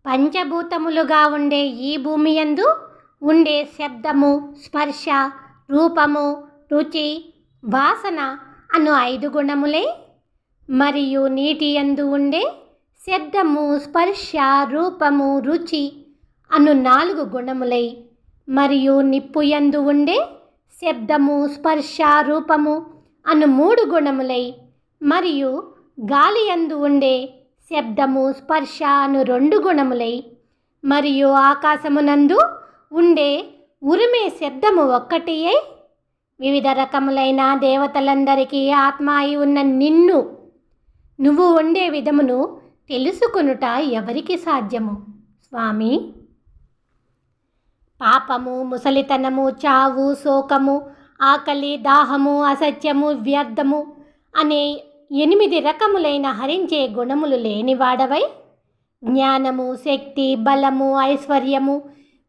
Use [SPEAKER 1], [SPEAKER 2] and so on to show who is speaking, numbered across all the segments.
[SPEAKER 1] పంచభూతములుగా ఉండే ఈ భూమియందు ఉండే శబ్దము, స్పర్శ, రూపము, రుచి, వాసన అను 5 గుణములే, మరియు నీటి యందు ఉండే శబ్దము, స్పర్శ, రూపము, రుచి అను 4 గుణములై, మరియు నిప్పు యందు ఉండే శబ్దము, స్పర్శ, రూపము అను 3 గుణములై, మరియు గాలి యందు ఉండే శబ్దము, స్పర్శ అను 2 గుణములై, మరియు ఆకాశమునందు ఉండే ఉరిమే శబ్దము ఒక్కటి అయి, వివిధ రకములైన దేవతలందరికీ ఆత్మ అయి ఉన్న నువ్వు ఉండే విధమును తెలుసుకొనుట ఎవరికి సాధ్యము స్వామి? పాపము, ముసలితనము, చావు, శోకము, ఆకలి, దాహము, అసత్యము, వ్యర్థము అనే 8 రకములైన హరించే గుణములు లేనివాడవై, జ్ఞానము, శక్తి, బలము, ఐశ్వర్యము,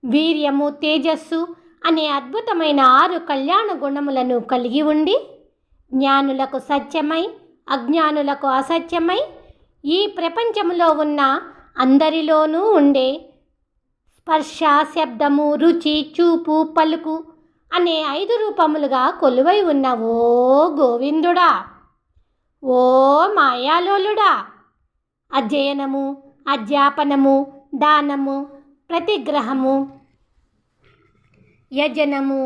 [SPEAKER 1] వీర్యము, తేజస్సు అనే అద్భుతమైన 6 కళ్యాణ గుణములను కలిగి ఉండి, జ్ఞానులకు సత్యమై, అజ్ఞానులకు అసత్యమై, ఈ ప్రపంచములో ఉన్న అందరిలోనూ ఉండే స్పర్శ, శబ్దము, రుచి, చూపు, పలుకు అనే 5 రూపములుగా కొలువై ఉన్న ఓ గోవిందుడా, ఓ మాయాలోలుడా, అధ్యయనము, అధ్యాపనము, దానము, ప్రతిగ్రహము, యజనము,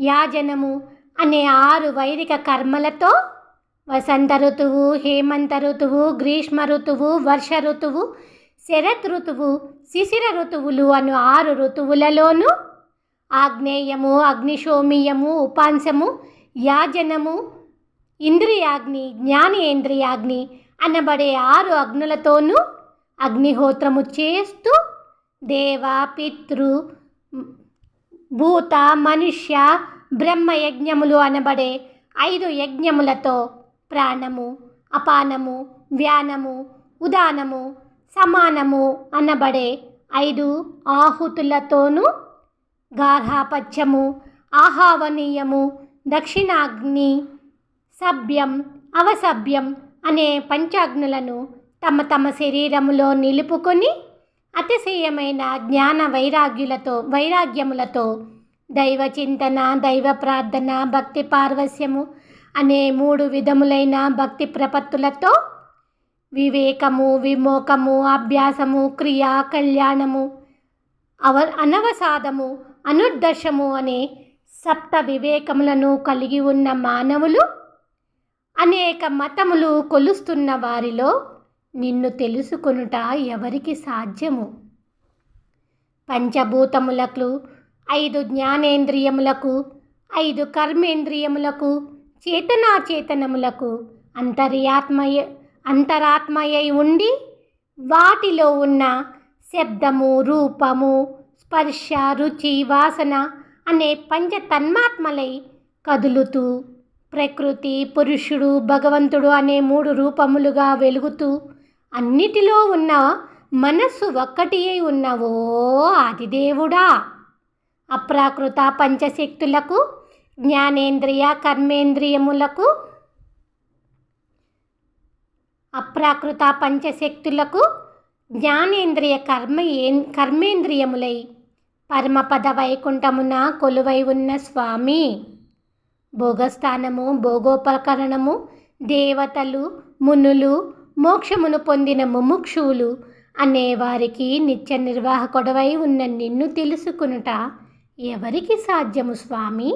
[SPEAKER 1] యాజనము అనే 6 వైదిక కర్మలతో వసంత ఋతువు, హేమంత ఋతువు, గ్రీష్మ ఋతువు, వర్ష ఋతువు, శరత్ ఋతువు, శిశిర ఋతువులు అను 6 ఋతువులలోనూ ఆగ్నేయము, అగ్నిశోమీయము, ఉపాంశము, యాజనము, ఇంద్రియాగ్ని, జ్ఞానేంద్రియాగ్ని అనబడే 6 అగ్నులతోనూ అగ్నిహోత్రము చేస్తూ దేవ, పితృ, భూత, మనుష్య, బ్రహ్మయజ్ఞములు అనబడే 5 యజ్ఞములతో ప్రాణము, అపానము, వ్యానము, ఉదానము, సమానము అనబడే 5 ఆహుతులతోనూ గార్హపత్యము, ఆహావనీయము, దక్షిణాగ్ని, సభ్యం, అవసభ్యం అనే పంచాగ్నులను తమ తమ శరీరములో నిలుపుకొని అతిశయమైన జ్ఞాన వైరాగ్యములతో దైవ చింతన, దైవ ప్రార్థన, భక్తి పార్వస్యము అనే 3 విధములైన భక్తి ప్రపత్తులతో వివేకము, విమోకము, అభ్యాసము, క్రియ, కళ్యాణము, అనవసాదము, అనుర్దర్శము అనే 7 వివేకములను కలిగి ఉన్న మానవులు అనేక మతములు కొలుస్తున్న వారిలో నిన్ను తెలుసుకొనుట ఎవరికి సాధ్యము? పంచభూతములకు, 5 జ్ఞానేంద్రియములకు, 5 కర్మేంద్రియములకు, చేతనాచేతనములకు అంతరాత్మయై ఉండి, వాటిలో ఉన్న శబ్దము, రూపము, స్పర్శ, రుచి, వాసన అనే పంచతన్మాత్మలై కదులుతూ, ప్రకృతి, పురుషుడు, భగవంతుడు అనే 3 రూపములుగా వెలుగుతూ, అన్నిటిలో ఉన్న మనస్సు ఒక్కటి అయి ఉన్న ఓ ఆదిదేవుడా, అప్రాకృత పంచశక్తులకు, జ్ఞానేంద్రియ కర్మేంద్రియములకు, అప్రాకృత పంచశక్తులకు జ్ఞానేంద్రియ కర్మేంద్రియములై పరమపద వైకుంఠమున కొలువై ఉన్న స్వామి, భోగస్థానము, భోగోపకరణము, దేవతలు, మునులు, మోక్షమును పొందిన ముముక్షువులు అనేవారికి నిత్య నిర్వాహకుడవై ఉన్న నిన్ను తెలుసుకొనుట ఎవరికి సాధ్యము స్వామి?